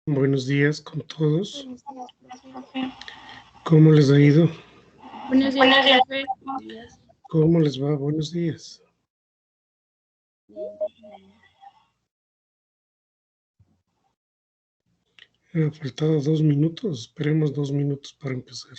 Buenos días con todos. Buenos días, profe. ¿Cómo les ha ido? Buenos días, profe. Buenos días. ¿Cómo les va? Buenos días. Han faltado 2 minutos. Esperemos 2 minutos para empezar.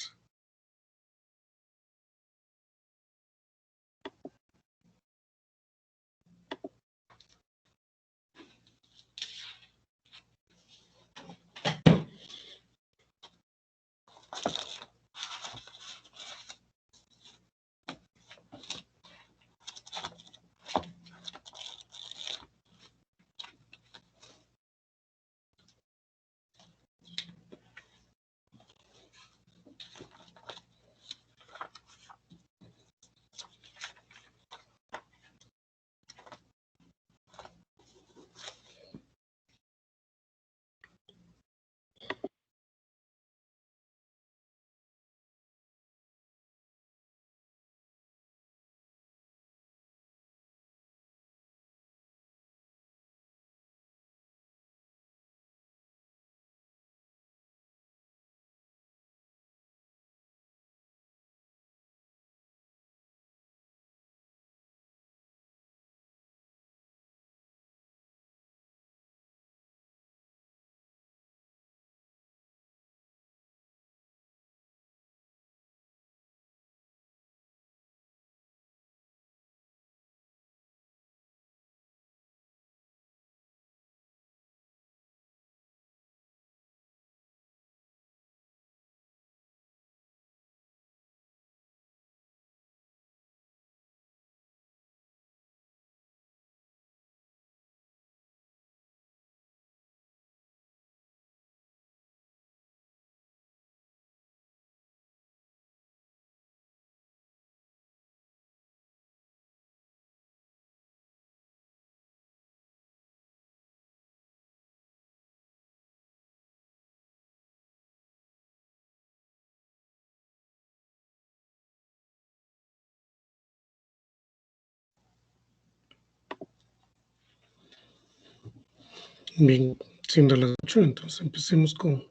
Bien, siendo las 8, entonces empecemos con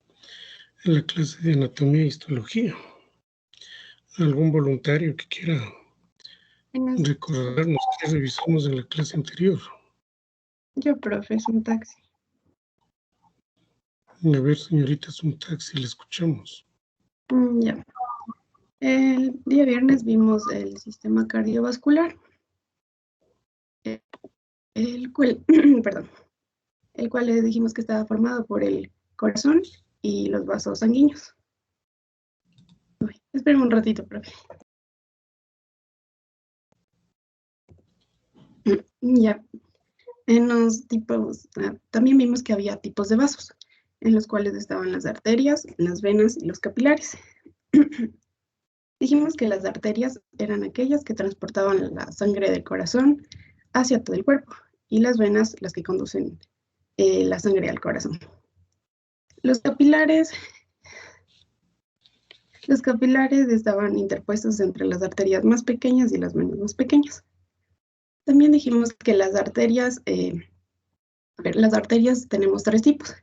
la clase de anatomía e histología. ¿Algún voluntario que quiera recordarnos que revisamos en la clase anterior? Yo, profe, es un taxi. A ver, señorita, es un taxi, le escuchamos. Ya. El día viernes vimos el sistema cardiovascular, el cual, perdón, el cual le dijimos que estaba formado por el corazón y los vasos sanguíneos. Esperen un ratito, profe. Ya. En los tipos, también vimos que había tipos de vasos, en los cuales estaban las arterias, las venas y los capilares. Dijimos que las arterias eran aquellas que transportaban la sangre del corazón hacia todo el cuerpo y las venas las que conducen la sangre al corazón. Los capilares estaban interpuestos entre las arterias más pequeñas y las venas más pequeñas. También dijimos que las arterias tenemos 3 tipos.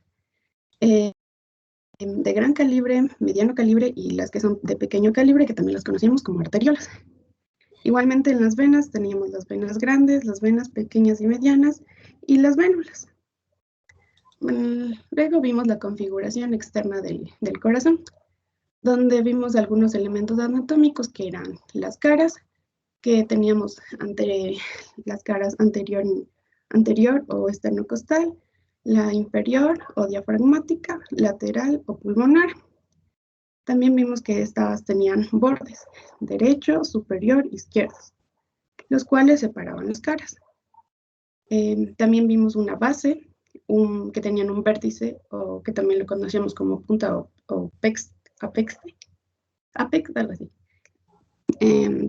De gran calibre, mediano calibre y las que son de pequeño calibre, que también las conocemos como arteriolas. Igualmente en las venas teníamos las venas grandes, las venas pequeñas y medianas y las vénulas. Luego vimos la configuración externa del corazón, donde vimos algunos elementos anatómicos que eran las caras, que teníamos las caras anterior o esternocostal, la inferior o diafragmática, lateral o pulmonar. También vimos que estas tenían bordes, derecho, superior, izquierdos, los cuales separaban las caras. También vimos una base, que tenían un vértice, o que también lo conocíamos como punta o apex, algo así.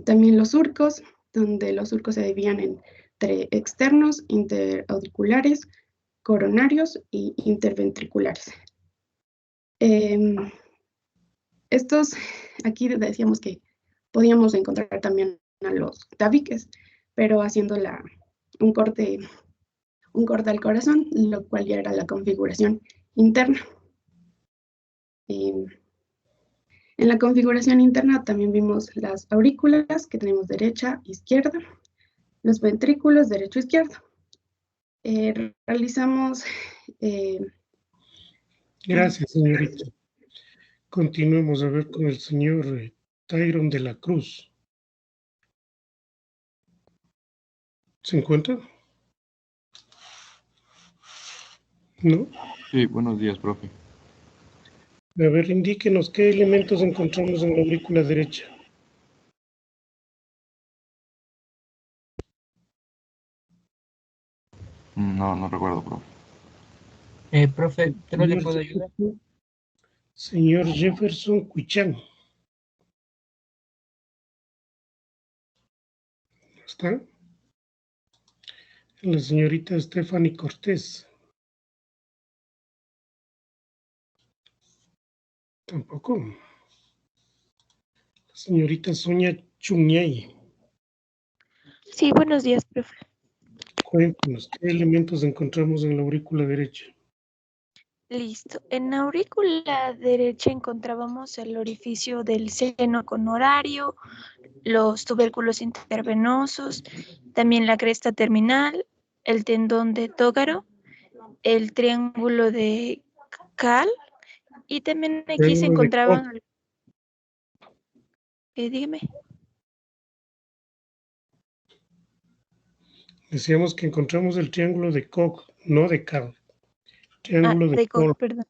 También los surcos, donde los surcos se dividían entre externos, interauriculares, coronarios y interventriculares. Estos, aquí decíamos que podíamos encontrar también a los tabiques, pero haciendo un corte al corazón, lo cual ya era la configuración interna. En la configuración interna también vimos las aurículas que tenemos derecha, izquierda, los ventrículos derecho, izquierdo. Realizamos... Gracias, señorita. Continuemos a ver con el señor Tyron de la Cruz. ¿Se encuentra? ¿No? Sí, buenos días, profe. A ver, indíquenos qué elementos encontramos en la aurícula derecha. No recuerdo, profe. Profe, ¿yo no le puedo ayudar? Señor Jefferson Cuichán. ¿Está? La señorita Stephanie Cortés. Tampoco. La señorita Sonia Chuñay. Sí, buenos días, profe. Cuéntenos, ¿qué elementos encontramos en la aurícula derecha? Listo. En la aurícula derecha encontrábamos el orificio del seno con horario, los tubérculos intervenosos, también la cresta terminal, el tendón de Tógaro, el triángulo de Cal y también aquí se Triángulo de encontraban... dígame. Decíamos que encontramos el triángulo de Koch, no de Koch. Triángulo de Koch, Koch. perdón.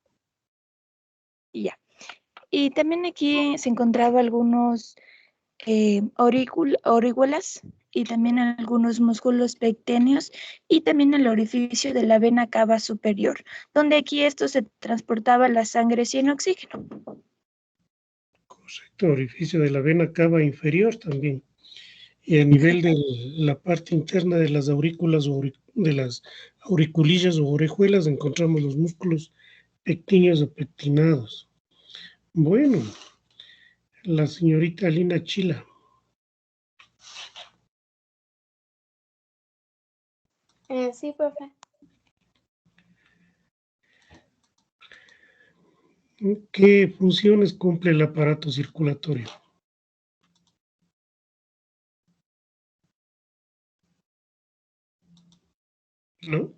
Ya. Y también aquí se encontraba algunos aurículas y también algunos músculos pecténeos y también el orificio de la vena cava superior, donde aquí esto se transportaba la sangre sin oxígeno. Correcto, orificio de la vena cava inferior también. Y a nivel de la parte interna de las aurículas o de las auriculillas o orejuelas encontramos los músculos pectíneos o pectinados. Bueno, la señorita Lina Chila. Sí, profe. ¿Qué funciones cumple el aparato circulatorio? ¿No?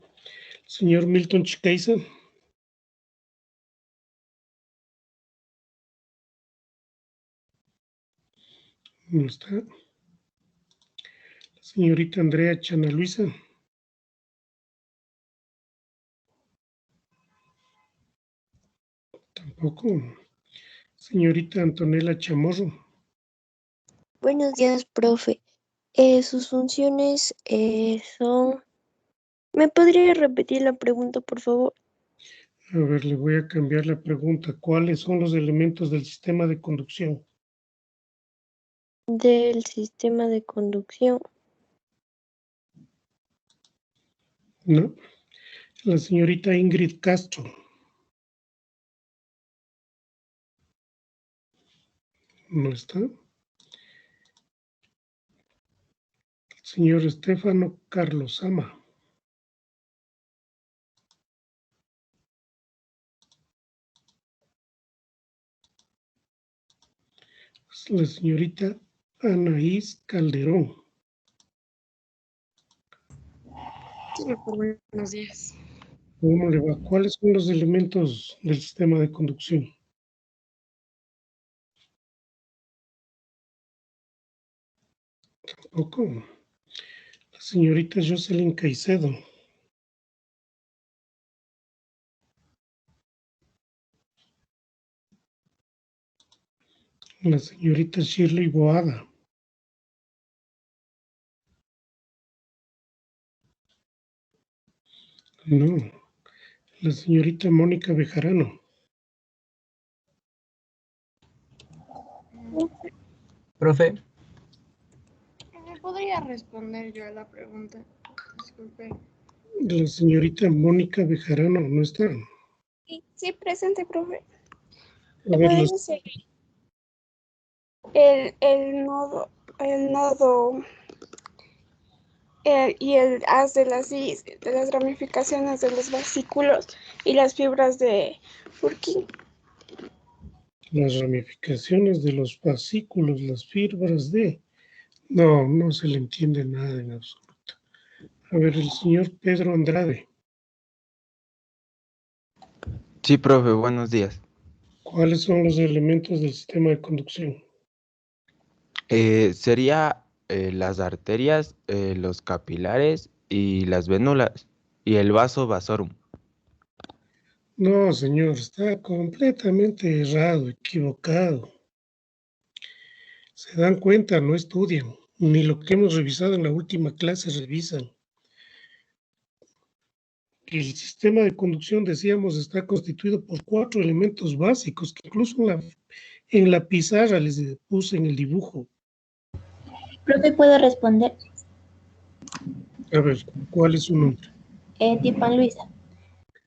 Señor Milton Chicaiza. No está. La señorita Andrea Chana Luisa. Tampoco. Señorita Antonella Chamorro. Buenos días, profe. Sus funciones son... ¿Me podría repetir la pregunta, por favor? A ver, le voy a cambiar la pregunta. ¿Cuáles son los elementos del sistema de conducción? Del sistema de conducción. ¿No? La señorita Ingrid Castro. No está. El señor Estefano Carlos Ama. La señorita Anaís Calderón. Buenos días. ¿Cómo le va? ¿Cuáles son los elementos del sistema de conducción? Tampoco. La señorita Jocelyn Caicedo. La señorita Shirley Boada. No. La señorita Mónica Bejarano. Profe, ¿Me podría responder yo a la pregunta? Disculpe. La señorita Mónica Bejarano no está. Sí, presente, profe. A ¿Le ver, puede decir el nodo y el haz de las ramificaciones de los vasículos y las fibras de Purkinje. Las ramificaciones de los fascículos, las fibras de... No, no se le entiende nada en absoluto. A ver, el señor Pedro Andrade. Sí, profe, buenos días. ¿Cuáles son los elementos del sistema de conducción? Sería las arterias, los capilares y las vénulas y el vaso vasorum. No, señor, está completamente errado, equivocado. Se dan cuenta, no estudian, ni lo que hemos revisado en la última clase revisan. El sistema de conducción, decíamos, está constituido por 4 elementos básicos, que incluso en la pizarra les puse en el dibujo. Profe, ¿puedo responder? A ver, ¿cuál es su nombre? Tipan Luisa.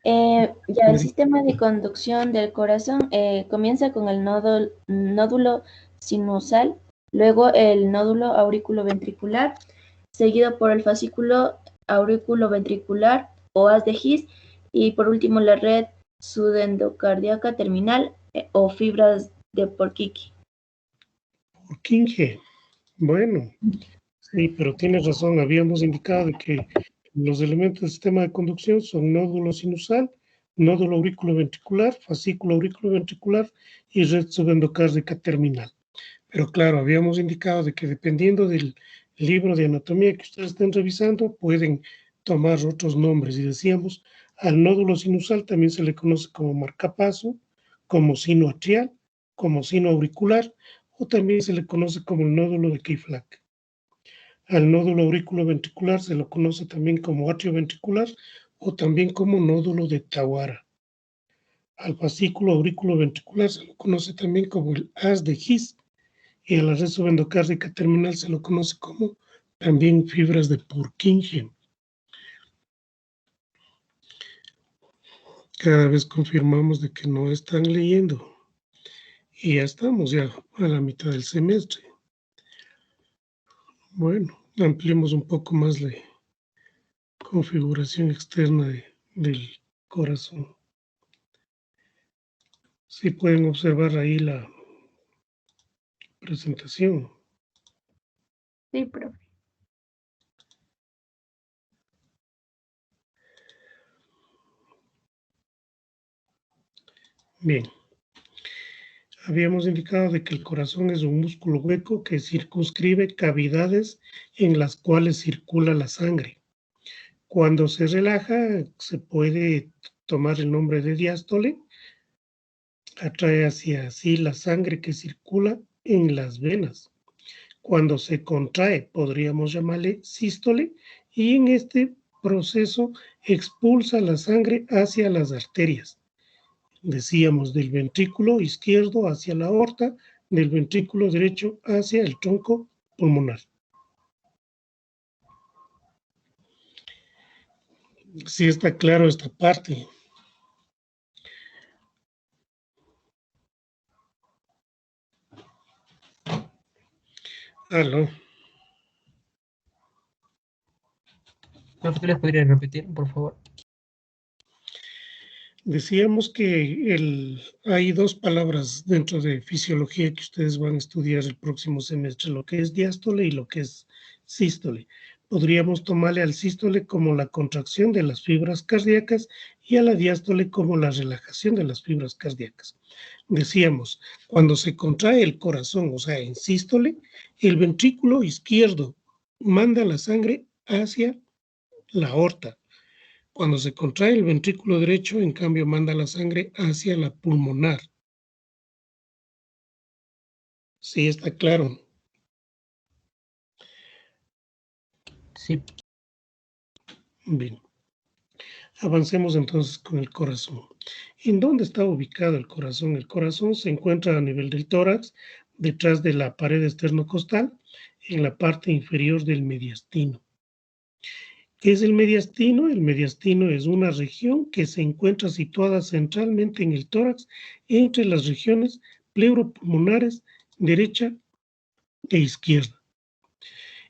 Ya el sistema de conducción del corazón comienza con el nódulo sinusal, luego el nódulo auriculoventricular, seguido por el fascículo auriculoventricular o haz de His, y por último la red subendocardíaca terminal o fibras de Purkinje. Purkinje. Bueno, sí, pero tienes razón, habíamos indicado de que los elementos del sistema de conducción son nódulo sinusal, nódulo auriculoventricular, fascículo auriculoventricular y red subendocárdica terminal. Pero claro, habíamos indicado de que dependiendo del libro de anatomía que ustedes estén revisando, pueden tomar otros nombres. Y decíamos, al nódulo sinusal también se le conoce como marcapaso, como sino atrial, como sino auricular, o también se le conoce como el nódulo de Keyflack. Al nódulo auriculoventricular se lo conoce también como atrio ventricular o también como nódulo de Tawara. Al fascículo auriculoventricular se lo conoce también como el haz de His, y a la red subendocárdica terminal se lo conoce como también fibras de Purkinje. Cada vez confirmamos de que no están leyendo. Y ya estamos ya a la mitad del semestre. Bueno, ampliemos un poco más la configuración externa del corazón. Sí pueden observar ahí la presentación. Sí, profe. Bien. Habíamos indicado de que el corazón es un músculo hueco que circunscribe cavidades en las cuales circula la sangre. Cuando se relaja, se puede tomar el nombre de diástole, atrae hacia sí la sangre que circula en las venas. Cuando se contrae, podríamos llamarle sístole, y en este proceso expulsa la sangre hacia las arterias. Decíamos, del ventrículo izquierdo hacia la aorta, del ventrículo derecho hacia el tronco pulmonar. Sí está claro esta parte. Aló. Profe, ¿tú les podrías repetir, por favor? Decíamos que hay 2 palabras dentro de fisiología que ustedes van a estudiar el próximo semestre, lo que es diástole y lo que es sístole. Podríamos tomarle al sístole como la contracción de las fibras cardíacas y a la diástole como la relajación de las fibras cardíacas. Decíamos, cuando se contrae el corazón, o sea, en sístole, el ventrículo izquierdo manda la sangre hacia la aorta. Cuando se contrae el ventrículo derecho, en cambio, manda la sangre hacia la pulmonar. Sí, está claro. Sí. Bien. Avancemos entonces con el corazón. ¿En dónde está ubicado el corazón? El corazón se encuentra a nivel del tórax, detrás de la pared esternocostal, en la parte inferior del mediastino. ¿Qué es el mediastino? El mediastino es una región que se encuentra situada centralmente en el tórax entre las regiones pleuropulmonares derecha e izquierda.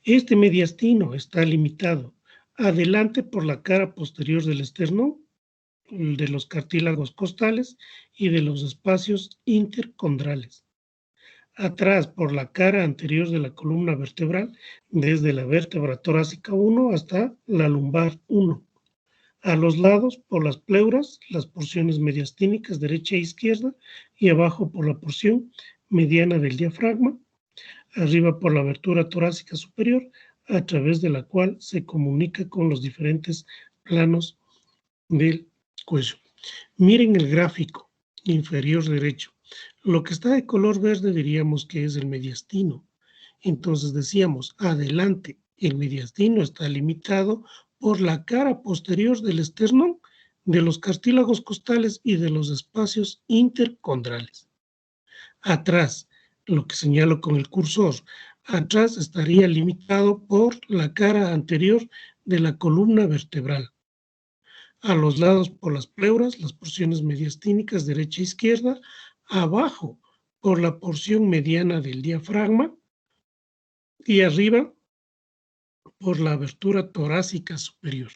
Este mediastino está limitado adelante por la cara posterior del esternón de los cartílagos costales y de los espacios intercondrales. Atrás, por la cara anterior de la columna vertebral, desde la vértebra torácica 1 hasta la lumbar 1. A los lados, por las pleuras, las porciones mediastínicas derecha e izquierda, y abajo por la porción mediana del diafragma, arriba por la abertura torácica superior, a través de la cual se comunica con los diferentes planos del cuello. Miren el gráfico inferior derecho. Lo que está de color verde diríamos que es el mediastino. Entonces decíamos, adelante, el mediastino está limitado por la cara posterior del esternón, de los cartílagos costales y de los espacios intercondrales. Atrás, lo que señalo con el cursor, atrás estaría limitado por la cara anterior de la columna vertebral. A los lados por las pleuras, las porciones mediastínicas derecha e izquierda, abajo por la porción mediana del diafragma y arriba por la abertura torácica superior.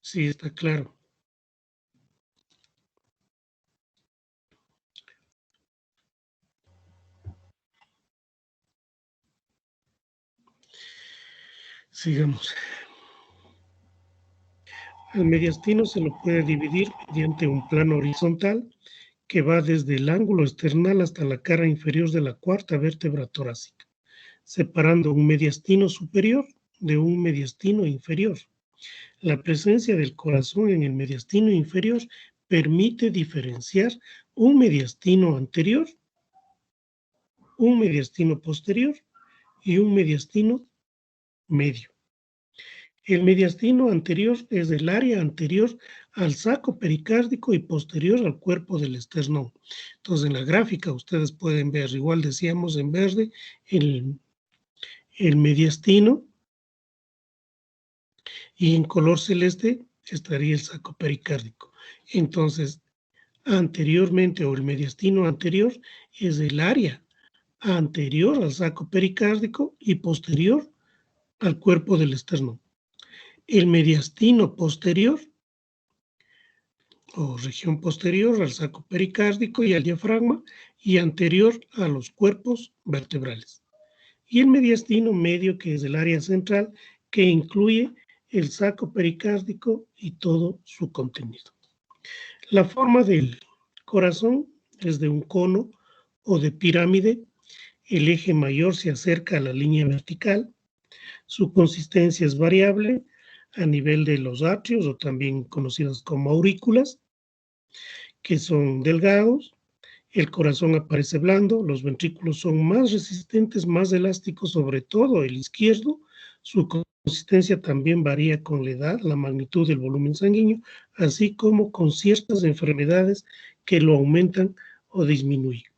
Sí, está claro. Sigamos. Al mediastino se lo puede dividir mediante un plano horizontal que va desde el ángulo esternal hasta la cara inferior de la cuarta vértebra torácica, separando un mediastino superior de un mediastino inferior. La presencia del corazón en el mediastino inferior permite diferenciar un mediastino anterior, un mediastino posterior y un mediastino medio. El mediastino anterior es el área anterior al saco pericárdico y posterior al cuerpo del esternón. Entonces, en la gráfica ustedes pueden ver, igual decíamos en verde, el mediastino, y en color celeste estaría el saco pericárdico. Entonces, anteriormente, o el mediastino anterior, es el área anterior al saco pericárdico y posterior al cuerpo del esternón. El mediastino posterior, o región posterior al saco pericárdico y al diafragma, y anterior a los cuerpos vertebrales. Y el mediastino medio, que es el área central, que incluye el saco pericárdico y todo su contenido. La forma del corazón es de un cono o de pirámide. El eje mayor se acerca a la línea vertical. Su consistencia es variable a nivel de los atrios, o también conocidos como aurículas, que son delgados. El corazón aparece blando, los ventrículos son más resistentes, más elásticos, sobre todo el izquierdo. Su consistencia también varía con la edad, la magnitud del volumen sanguíneo, así como con ciertas enfermedades que lo aumentan o disminuyen.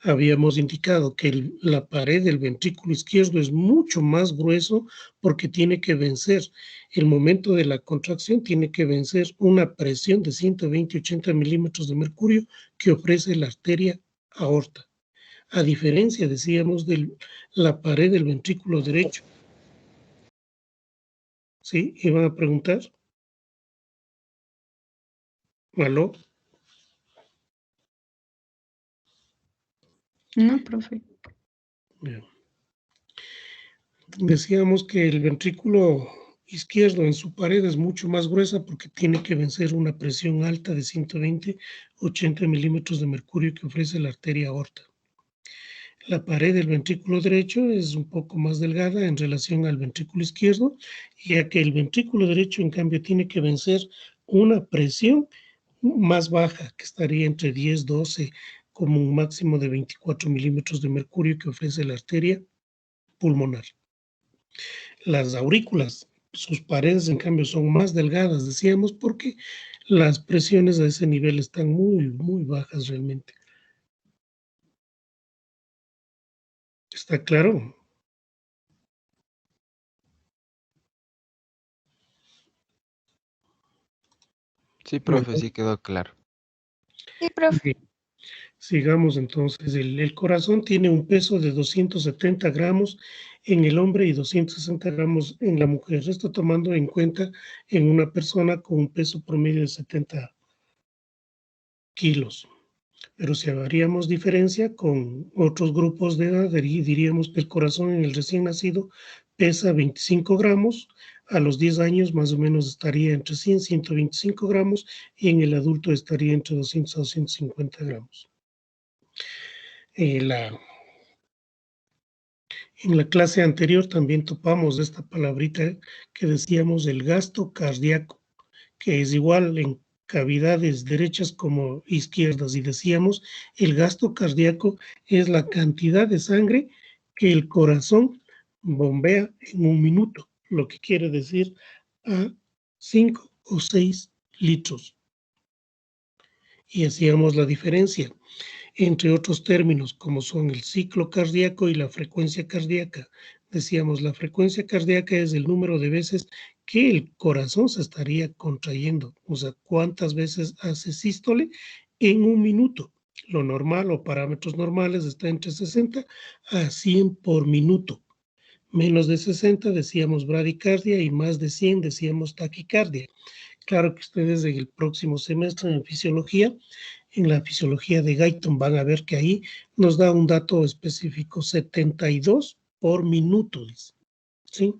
Habíamos indicado que la pared del ventrículo izquierdo es mucho más grueso porque tiene que vencer, el momento de la contracción tiene que vencer una presión de 120-80 milímetros de mercurio que ofrece la arteria aorta. A diferencia, decíamos, de la pared del ventrículo derecho. ¿Sí? ¿Iban a preguntar? ¿Aló? No, profe. Bien. Decíamos que el ventrículo izquierdo en su pared es mucho más gruesa porque tiene que vencer una presión alta de 120-80 milímetros de mercurio que ofrece la arteria aorta. La pared del ventrículo derecho es un poco más delgada en relación al ventrículo izquierdo, ya que el ventrículo derecho, en cambio, tiene que vencer una presión más baja, que estaría entre 10-12, como un máximo de 24 milímetros de mercurio que ofrece la arteria pulmonar. Las aurículas, sus paredes, en cambio, son más delgadas, decíamos, porque las presiones a ese nivel están muy, muy bajas realmente. ¿Está claro? Sí, profe, sí quedó claro. Sí, profe. Bien. Sigamos entonces. El corazón tiene un peso de 270 gramos en el hombre y 260 gramos en la mujer. Esto tomando en cuenta en una persona con un peso promedio de 70 kilos. Pero si haríamos diferencia con otros grupos de edad, diríamos que el corazón en el recién nacido pesa 25 gramos, a los 10 años más o menos estaría entre 100 y 125 gramos, y en el adulto estaría entre 200 a 250 gramos. En la clase anterior también topamos esta palabrita que decíamos el gasto cardíaco, que es igual en cavidades derechas como izquierdas, y decíamos el gasto cardíaco es la cantidad de sangre que el corazón bombea en un minuto, lo que quiere decir a 5 o 6 litros. Y hacíamos la diferencia entre otros términos como son el ciclo cardíaco y la frecuencia cardíaca. Decíamos, la frecuencia cardíaca es el número de veces que el corazón se estaría contrayendo, o sea, cuántas veces hace sístole en un minuto. Lo normal o parámetros normales está entre 60 a 100 por minuto. Menos de 60 decíamos bradicardia y más de 100 decíamos taquicardia. Claro que ustedes en el próximo semestre en fisiología, en la fisiología de Guyton, van a ver que ahí nos da un dato específico, 72 por minuto, ¿sí?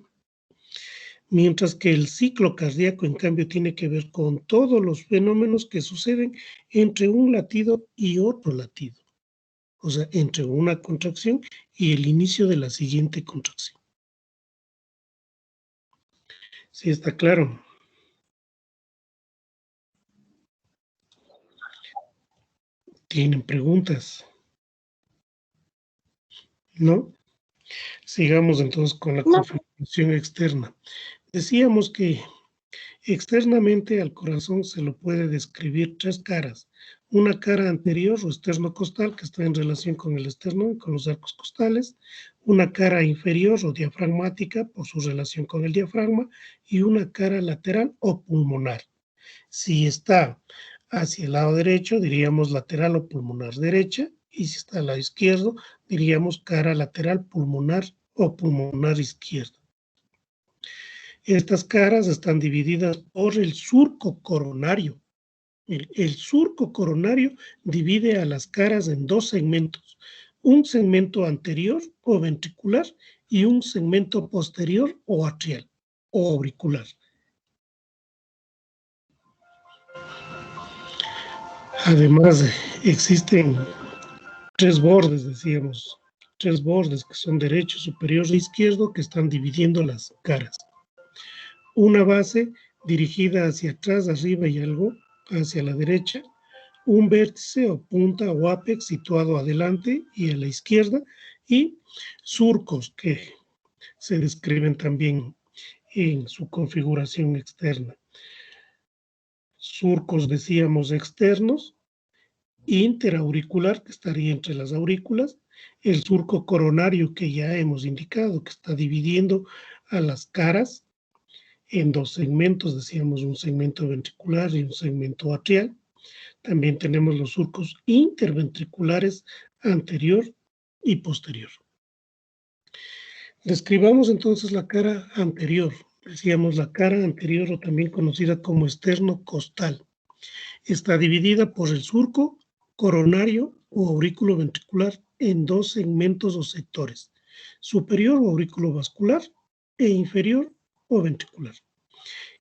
Mientras que el ciclo cardíaco, en cambio, tiene que ver con todos los fenómenos que suceden entre un latido y otro latido. O sea, entre una contracción y el inicio de la siguiente contracción. ¿Sí está claro? ¿Tienen preguntas? ¿No? Sigamos entonces con la configuración externa. Decíamos que externamente al corazón se lo puede describir 3 caras. Una cara anterior o externo-costal, que está en relación con el esternón y con los arcos costales. Una cara inferior o diafragmática por su relación con el diafragma. Y una cara lateral o pulmonar. Si está hacia el lado derecho, diríamos lateral o pulmonar derecha. Y si está al lado izquierdo, diríamos cara lateral pulmonar o pulmonar izquierda. Estas caras están divididas por el surco coronario. El surco coronario divide a las caras en 2 segmentos. Un segmento anterior o ventricular y un segmento posterior o atrial o auricular. Además, existen 3 bordes, decíamos, 3 bordes que son derecho, superior e izquierdo, que están dividiendo las caras. Una base dirigida hacia atrás, arriba y algo hacia la derecha, un vértice o punta o ápex situado adelante y a la izquierda, y surcos que se describen también en su configuración externa. Surcos, decíamos, externos, interauricular, que estaría entre las aurículas, el surco coronario que ya hemos indicado, que está dividiendo a las caras en 2 segmentos, decíamos un segmento ventricular y un segmento atrial. También tenemos los surcos interventriculares anterior y posterior. Describamos entonces la cara anterior. Decíamos la cara anterior, o también conocida como externo-costal. Está dividida por el surco coronario o aurículo ventricular en 2 segmentos o sectores, superior o aurículo vascular e inferior o ventricular.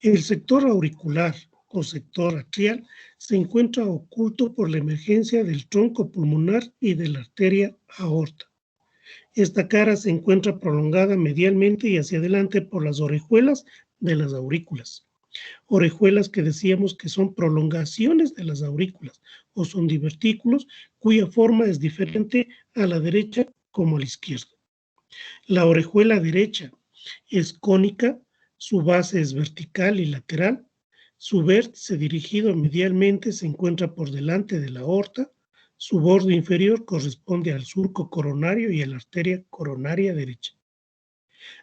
El sector auricular o sector atrial se encuentra oculto por la emergencia del tronco pulmonar y de la arteria aorta. Esta cara se encuentra prolongada medialmente y hacia adelante por las orejuelas de las aurículas. Orejuelas que decíamos que son prolongaciones de las aurículas o son divertículos cuya forma es diferente a la derecha como a la izquierda. La orejuela derecha es cónica, su base es vertical y lateral, su vértice dirigido medialmente se encuentra por delante de la aorta, su borde inferior corresponde al surco coronario y a la arteria coronaria derecha.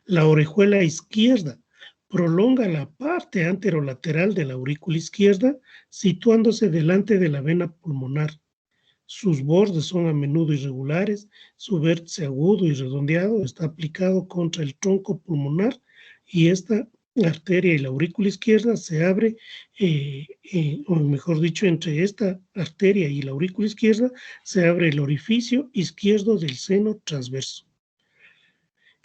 La orejuela izquierda prolonga la parte anterolateral de la aurícula izquierda, situándose delante de la vena pulmonar. sus bordes son a menudo irregulares, su vértice agudo y redondeado está aplicado contra el tronco pulmonar y esta arteria y la aurícula izquierda se abre, o mejor dicho, entre esta arteria y la aurícula izquierda se abre el orificio izquierdo del seno transverso.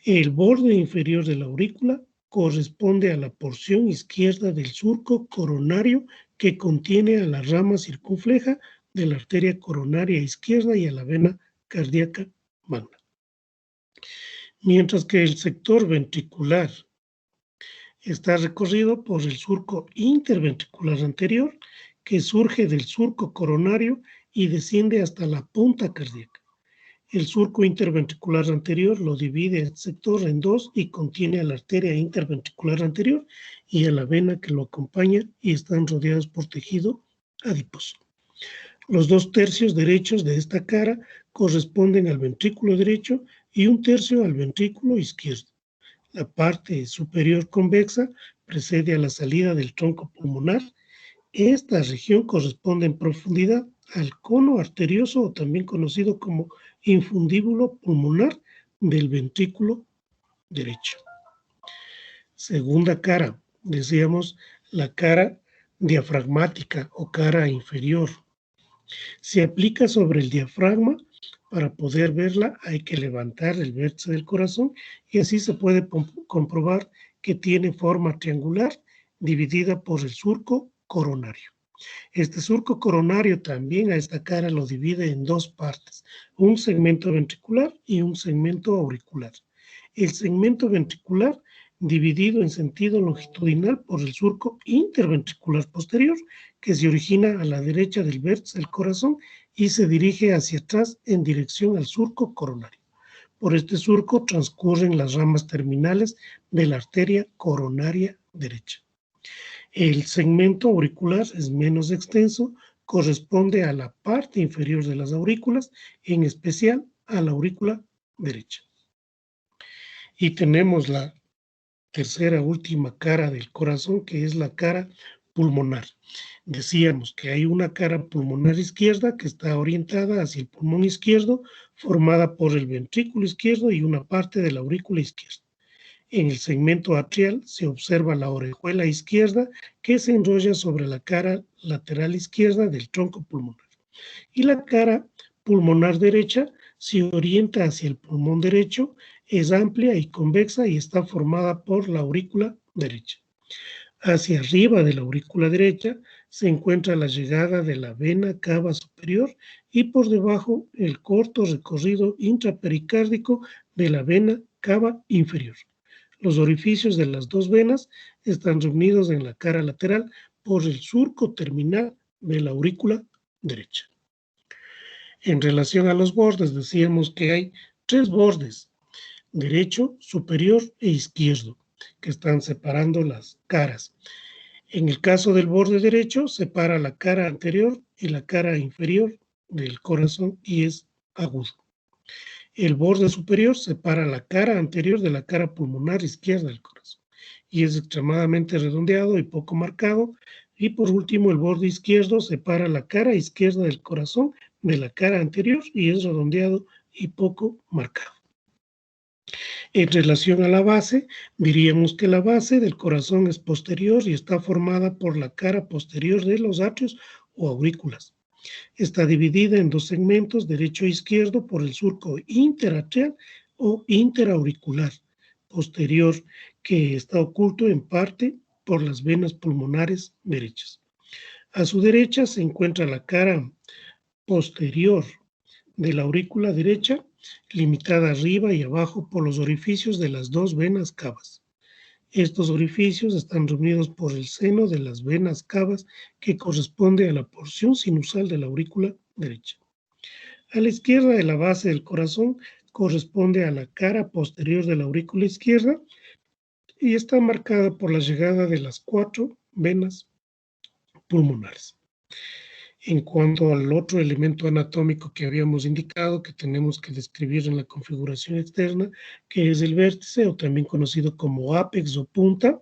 El borde inferior de la aurícula corresponde a la porción izquierda del surco coronario que contiene a la rama circunfleja de la arteria coronaria izquierda y a la vena cardíaca magna. Mientras que el sector ventricular está recorrido por el surco interventricular anterior que surge del surco coronario y desciende hasta la punta cardíaca. El surco interventricular anterior lo divide el sector en dos y contiene a la arteria interventricular anterior y a la vena que lo acompaña y están rodeados por tejido adiposo. Los 2/3 derechos de esta cara corresponden al ventrículo derecho y 1/3 al ventrículo izquierdo. La parte superior convexa precede a la salida del tronco pulmonar. Esta región corresponde en profundidad al cono arterioso o también conocido como infundíbulo pulmonar del ventrículo derecho. Segunda cara, decíamos la cara diafragmática o cara inferior. Se aplica sobre el diafragma. Para poder verla hay que levantar el vértice del corazón y así se puede comprobar que tiene forma triangular dividida por el surco coronario. Este surco coronario también a esta cara lo divide en dos partes, un segmento ventricular y un segmento auricular. El segmento ventricular dividido en sentido longitudinal por el surco interventricular posterior que se origina a la derecha del vértice del corazón y se dirige hacia atrás en dirección al surco coronario. Por este surco transcurren las ramas terminales de la arteria coronaria derecha. El segmento auricular es menos extenso, corresponde a la parte inferior de las aurículas, en especial a la aurícula derecha. Y tenemos la tercera última cara del corazón, que es la cara pulmonar. Decíamos que hay una cara pulmonar izquierda que está orientada hacia el pulmón izquierdo, formada por el ventrículo izquierdo y una parte de la aurícula izquierda. En el segmento atrial se observa la orejuela izquierda que se enrolla sobre la cara lateral izquierda del tronco pulmonar. Y la cara pulmonar derecha se orienta hacia el pulmón derecho, es amplia y convexa y está formada por la aurícula derecha. Hacia arriba de la aurícula derecha se encuentra la llegada de la vena cava superior y por debajo el corto recorrido intrapericárdico de la vena cava inferior. Los orificios de las dos venas están reunidos en la cara lateral por el surco terminal de la aurícula derecha. En relación a los bordes, decíamos que hay 3 bordes, derecho, superior e izquierdo, que están separando las caras. En el caso del borde derecho, separa la cara anterior y la cara inferior del corazón y es agudo. El borde superior separa la cara anterior de la cara pulmonar izquierda del corazón y es extremadamente redondeado y poco marcado. Y por último, el borde izquierdo separa la cara izquierda del corazón de la cara anterior y es redondeado y poco marcado. En relación a la base, diríamos que la base del corazón es posterior y está formada por la cara posterior de los atrios o aurículas. Está dividida en 2 segmentos, derecho e izquierdo, por el surco interatrial o interauricular posterior, que está oculto en parte por las venas pulmonares derechas. A su derecha se encuentra la cara posterior de la aurícula derecha, limitada arriba y abajo por los orificios de las 2 venas cavas. Estos orificios están reunidos por el seno de las venas cavas que corresponde a la porción sinusal de la aurícula derecha. A la izquierda de la base del corazón corresponde a la cara posterior de la aurícula izquierda y está marcada por la llegada de las 4 venas pulmonares. En cuanto al otro elemento anatómico que habíamos indicado que tenemos que describir en la configuración externa, que es el vértice o también conocido como ápex o punta,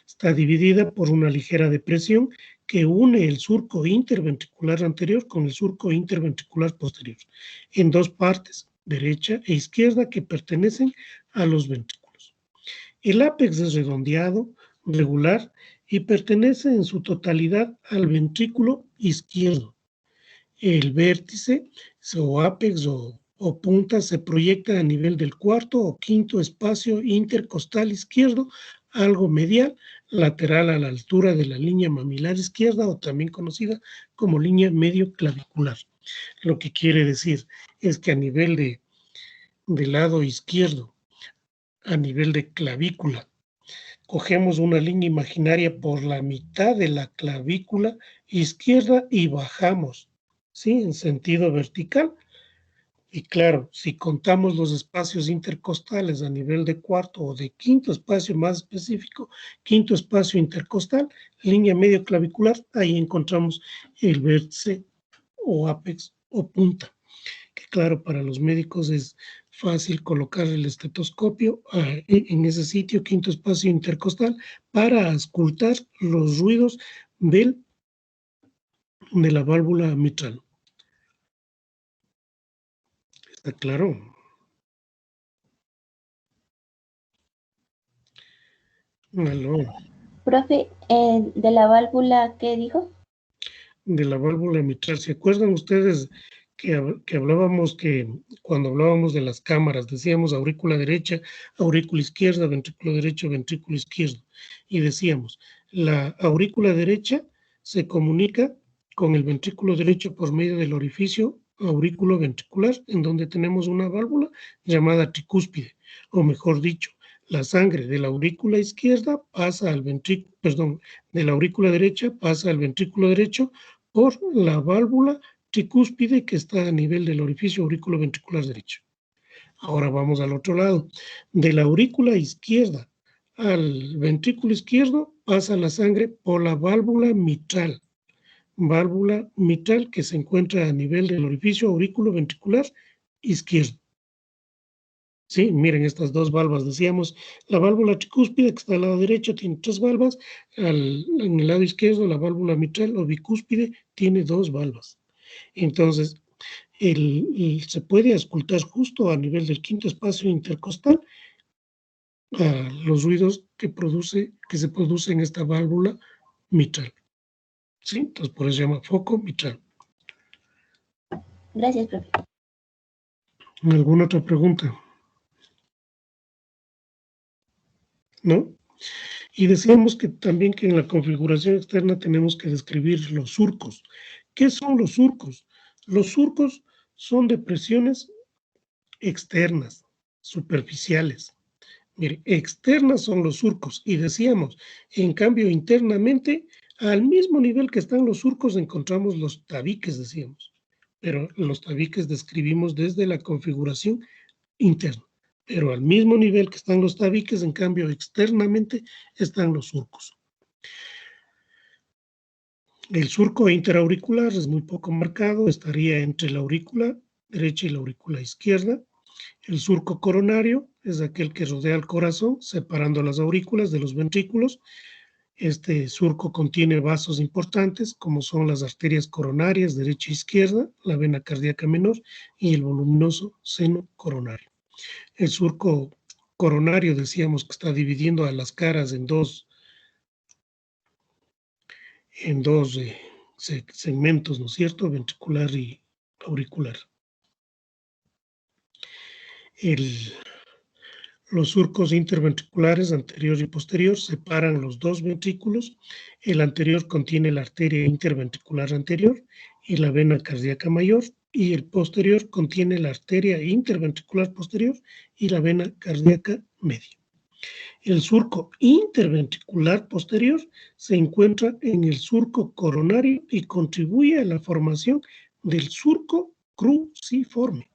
está dividida por una ligera depresión que une el surco interventricular anterior con el surco interventricular posterior, en dos partes, derecha e izquierda, que pertenecen a los ventrículos. El ápex es redondeado, regular, y pertenece en su totalidad al ventrículo izquierdo. El vértice o ápex o punta se proyecta a nivel del cuarto o quinto espacio intercostal izquierdo, algo medial, lateral a la altura de la línea mamilar izquierda, o también conocida como línea medio clavicular. Lo que quiere decir es que a nivel del lado izquierdo, a nivel de clavícula, cogemos una línea imaginaria por la mitad de la clavícula izquierda y bajamos, ¿sí? En sentido vertical. Y claro, si contamos los espacios intercostales a nivel de cuarto o de quinto espacio más específico, quinto espacio intercostal, línea medio clavicular, ahí encontramos el vértice o ápex o punta, que claro, para los médicos es fácil colocar el estetoscopio en ese sitio, quinto espacio intercostal, para auscultar los ruidos de la válvula mitral. ¿Está claro? Aló. Profe, de la válvula, ¿qué dijo? De la válvula mitral. ¿Se acuerdan ustedes que hablábamos que cuando hablábamos de las cámaras decíamos aurícula derecha, aurícula izquierda, ventrículo derecho, ventrículo izquierdo? Y decíamos, la aurícula derecha se comunica con el ventrículo derecho por medio del orificio aurículo ventricular, en donde tenemos una válvula llamada tricúspide, o mejor dicho, la sangre de la aurícula izquierda pasa al ventrículo, perdón, de la aurícula derecha pasa al ventrículo derecho por la válvula tricúspide que está a nivel del orificio aurículo ventricular derecho. Ahora vamos al otro lado. De la aurícula izquierda al ventrículo izquierdo pasa la sangre por la válvula mitral que se encuentra a nivel del orificio aurículo ventricular izquierdo. Sí, miren estas dos valvas, decíamos, la válvula tricúspide que está al lado derecho tiene 3 valvas, en el lado izquierdo la válvula mitral o bicúspide tiene 2 valvas. Entonces, se puede auscultar justo a nivel del quinto espacio intercostal los ruidos que se producen en esta válvula mitral. ¿Sí? Entonces, por eso se llama foco mitral. Gracias, profe. ¿Alguna otra pregunta? ¿No? Y decíamos que también que en la configuración externa tenemos que describir los surcos. ¿Qué son los surcos? Los surcos son depresiones externas, superficiales. Mire, externas son los surcos y decíamos, en cambio internamente, al mismo nivel que están los surcos encontramos los tabiques, decíamos, pero los tabiques describimos desde la configuración interna. Pero al mismo nivel que están los tabiques, en cambio, externamente están los surcos. El surco interauricular es muy poco marcado, estaría entre la aurícula derecha y la aurícula izquierda. El surco coronario es aquel que rodea el corazón, separando las aurículas de los ventrículos. Este surco contiene vasos importantes, como son las arterias coronarias derecha e izquierda, la vena cardíaca menor y el voluminoso seno coronario. El surco coronario decíamos que está dividiendo a las caras en dos segmentos, ¿no es cierto? Ventricular y auricular. Los surcos interventriculares anterior y posterior separan los dos ventrículos. El anterior contiene la arteria interventricular anterior y la vena cardíaca mayor, y el posterior contiene la arteria interventricular posterior y la vena cardíaca media. El surco interventricular posterior se encuentra en el surco coronario y contribuye a la formación del surco cruciforme.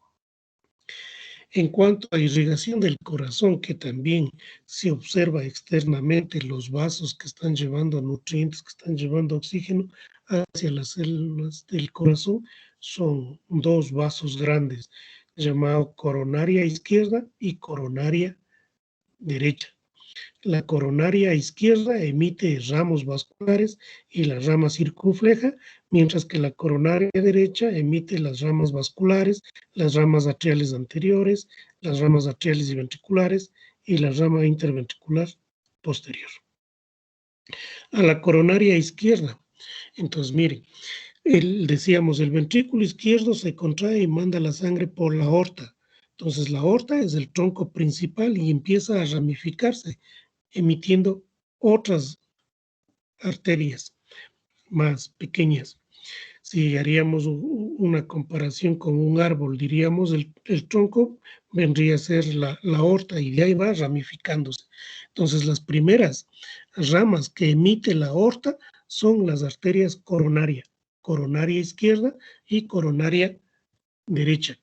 En cuanto a irrigación del corazón, que también se observa externamente los vasos que están llevando nutrientes, que están llevando oxígeno hacia las células del corazón, son dos vasos grandes, llamados coronaria izquierda y coronaria derecha. La coronaria izquierda emite ramos vasculares y la rama circunfleja, mientras que la coronaria derecha emite las ramas vasculares, las ramas atriales anteriores, las ramas atriales y ventriculares y la rama interventricular posterior. A la coronaria izquierda, entonces miren, decíamos, el ventrículo izquierdo se contrae y manda la sangre por la aorta. Entonces la aorta es el tronco principal y empieza a ramificarse, emitiendo otras arterias más pequeñas. Si haríamos una comparación con un árbol, diríamos el tronco vendría a ser la aorta y de ahí va ramificándose. Entonces las primeras ramas que emite la aorta son las arterias coronaria izquierda y coronaria derecha.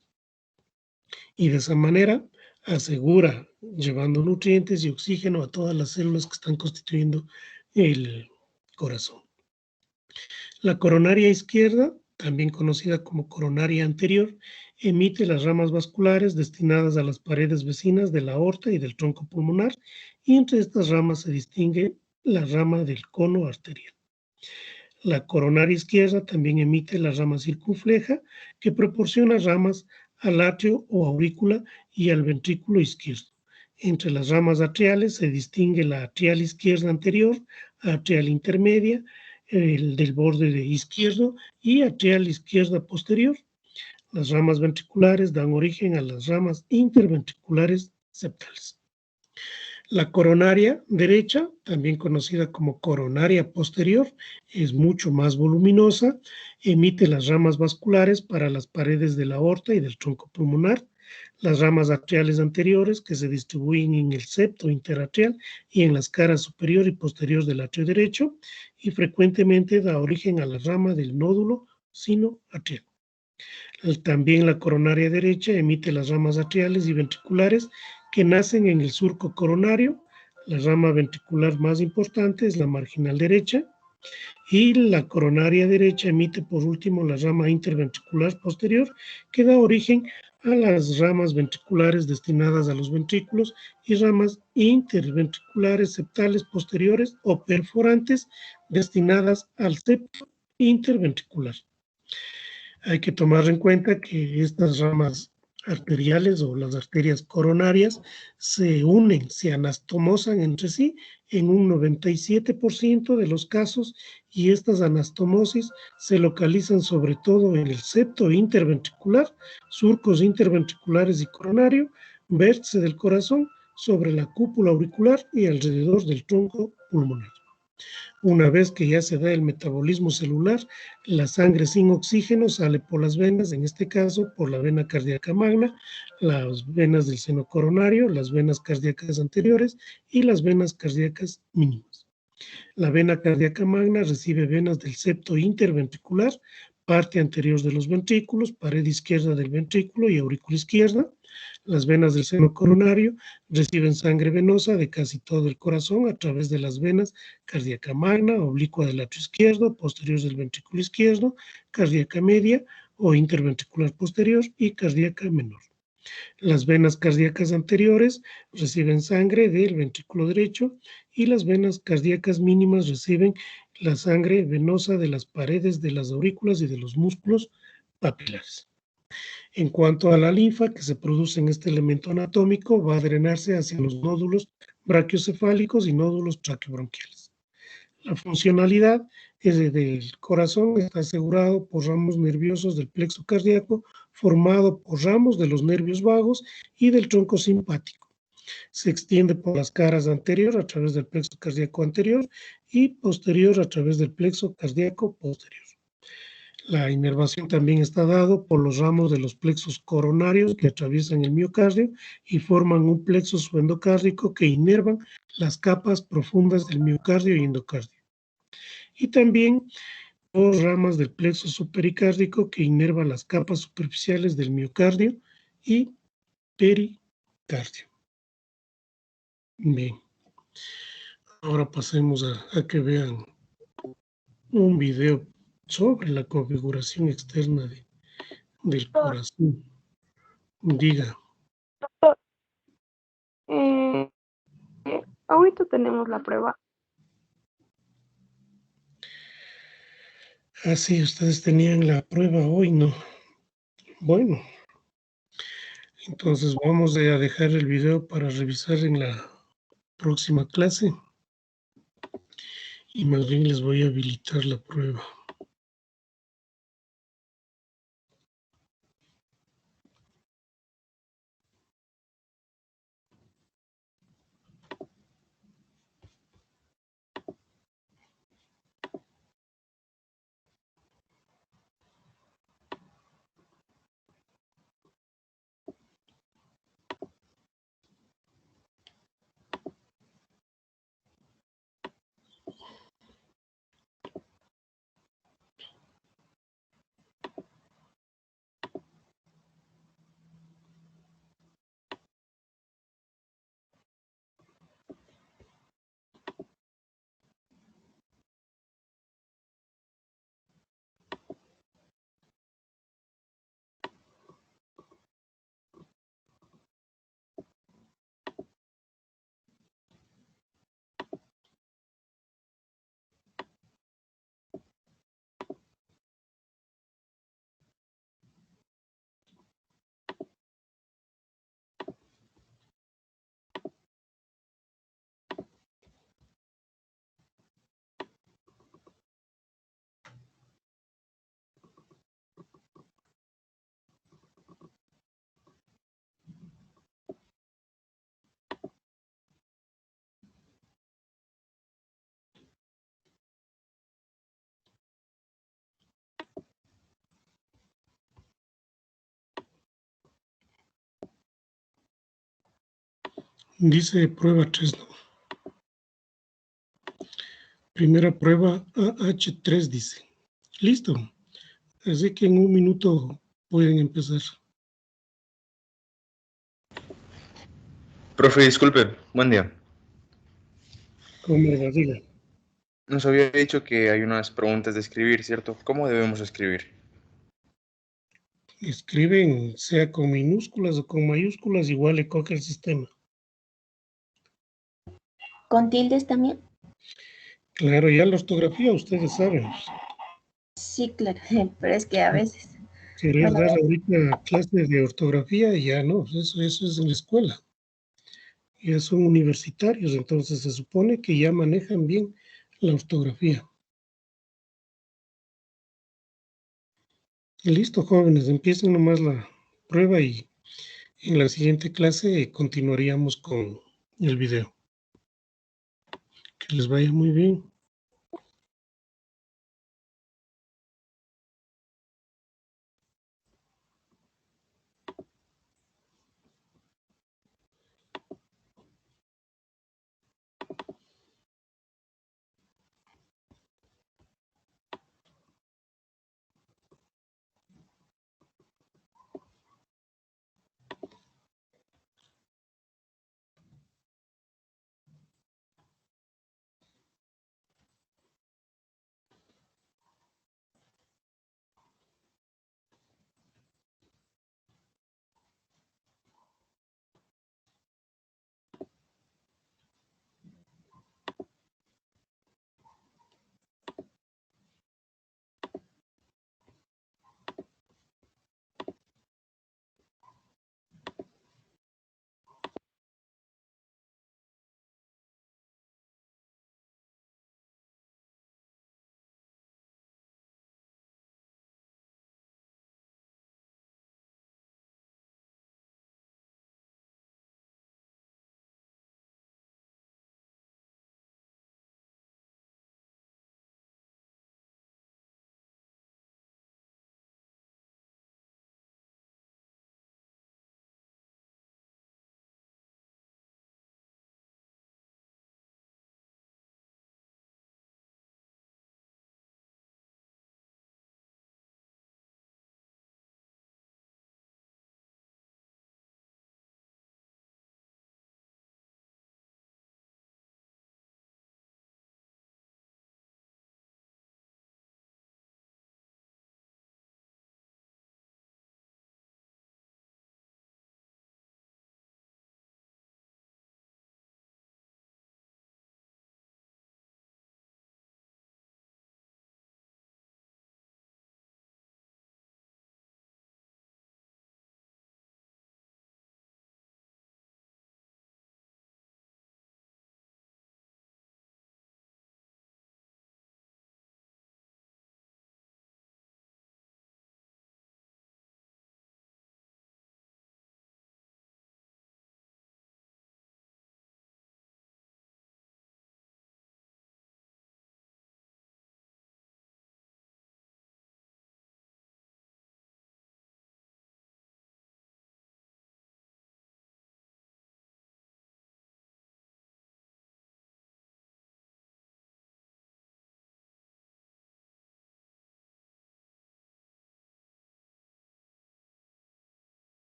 Y de esa manera asegura llevando nutrientes y oxígeno a todas las células que están constituyendo el corazón. La coronaria izquierda, también conocida como coronaria anterior, emite las ramas vasculares destinadas a las paredes vecinas de la aorta y del tronco pulmonar, y entre estas ramas se distingue la rama del cono arterial. La coronaria izquierda también emite la rama circunfleja, que proporciona ramas al atrio o aurícula y al ventrículo izquierdo. Entre las ramas atriales se distingue la atrial izquierda anterior, atrial intermedia, el del borde izquierdo y atrial izquierda posterior. Las ramas ventriculares dan origen a las ramas interventriculares septales. La coronaria derecha, también conocida como coronaria posterior, es mucho más voluminosa, emite las ramas vasculares para las paredes de la aorta y del tronco pulmonar, las ramas atriales anteriores que se distribuyen en el septo interatrial y en las caras superior y posterior del atrio derecho, y frecuentemente da origen a la rama del nódulo sinoatrial. También la coronaria derecha emite las ramas atriales y ventriculares que nacen en el surco coronario. La rama ventricular más importante es la marginal derecha, y la coronaria derecha emite por último la rama interventricular posterior, que da origen a las ramas ventriculares destinadas a los ventrículos y ramas interventriculares septales posteriores o perforantes destinadas al septo interventricular. Hay que tomar en cuenta que estas ramas arteriales o las arterias coronarias se unen, se anastomosan entre sí en un 97% de los casos, y estas anastomosis se localizan sobre todo en el septo interventricular, surcos interventriculares y coronario, vértice del corazón, sobre la cúpula auricular y alrededor del tronco pulmonar. Una vez que ya se da el metabolismo celular, la sangre sin oxígeno sale por las venas, en este caso por la vena cardíaca magna, las venas del seno coronario, las venas cardíacas anteriores y las venas cardíacas mínimas. La vena cardíaca magna recibe venas del septo interventricular, parte anterior de los ventrículos, pared izquierda del ventrículo y aurícula izquierda. Las venas del seno coronario reciben sangre venosa de casi todo el corazón a través de las venas cardíaca magna, oblicua del atrio izquierdo, posterior del ventrículo izquierdo, cardíaca media o interventricular posterior y cardíaca menor. Las venas cardíacas anteriores reciben sangre del ventrículo derecho, y las venas cardíacas mínimas reciben la sangre venosa de las paredes de las aurículas y de los músculos papilares. En cuanto a la linfa que se produce en este elemento anatómico, va a drenarse hacia los nódulos brachiocefálicos y nódulos traqueobronquiales. La funcionalidad del corazón está asegurado por ramos nerviosos del plexo cardíaco, formado por ramos de los nervios vagos y del tronco simpático. Se extiende por las caras anterior a través del plexo cardíaco anterior y posterior a través del plexo cardíaco posterior. La inervación también está dado por los ramos de los plexos coronarios que atraviesan el miocardio y forman un plexo subendocárdico que inervan las capas profundas del miocardio y endocardio. Y también por ramas del plexo supericárdico que inerva las capas superficiales del miocardio y pericardio. Bien, ahora pasemos a que vean un video sobre la configuración externa del corazón. Diga. Ahorita tenemos la prueba. Ah, sí, ustedes tenían la prueba hoy, ¿no? Bueno, entonces vamos a dejar el video para revisar en la próxima clase y más bien les voy a habilitar la prueba. Dice prueba 3, ¿no? Primera prueba AH3 dice. Listo. Así que en un minuto pueden empezar. Profe, disculpe, buen día. ¿Cómo va? Diga. Nos había dicho que hay unas preguntas de escribir, ¿cierto? ¿Cómo debemos escribir? Escriben, sea con minúsculas o con mayúsculas, igual le coge el sistema. ¿Con tildes también? Claro, ya la ortografía ustedes saben. Sí, claro, pero es que a veces. Querer Bueno, dar ahorita clases de ortografía, ya no, eso es en la escuela. Ya son universitarios, entonces se supone que ya manejan bien la ortografía. Listo, jóvenes, empiecen nomás la prueba y en la siguiente clase continuaríamos con el video. Que les vaya muy bien.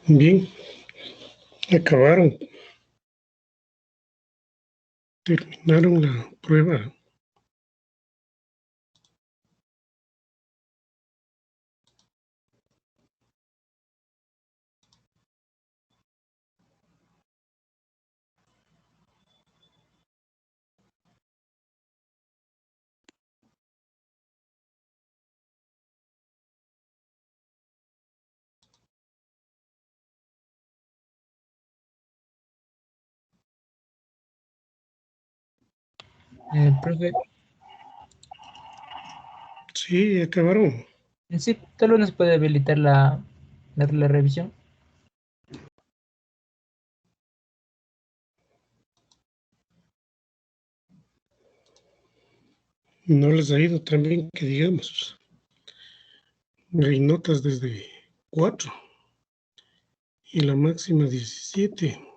Bien, acabaron. Terminaron la prueba. Profe, Sí, acabaron. en sí, tal vez nos puede habilitar la revisión. No les ha ido tan bien que digamos. Hay notas desde 4 y la máxima 17.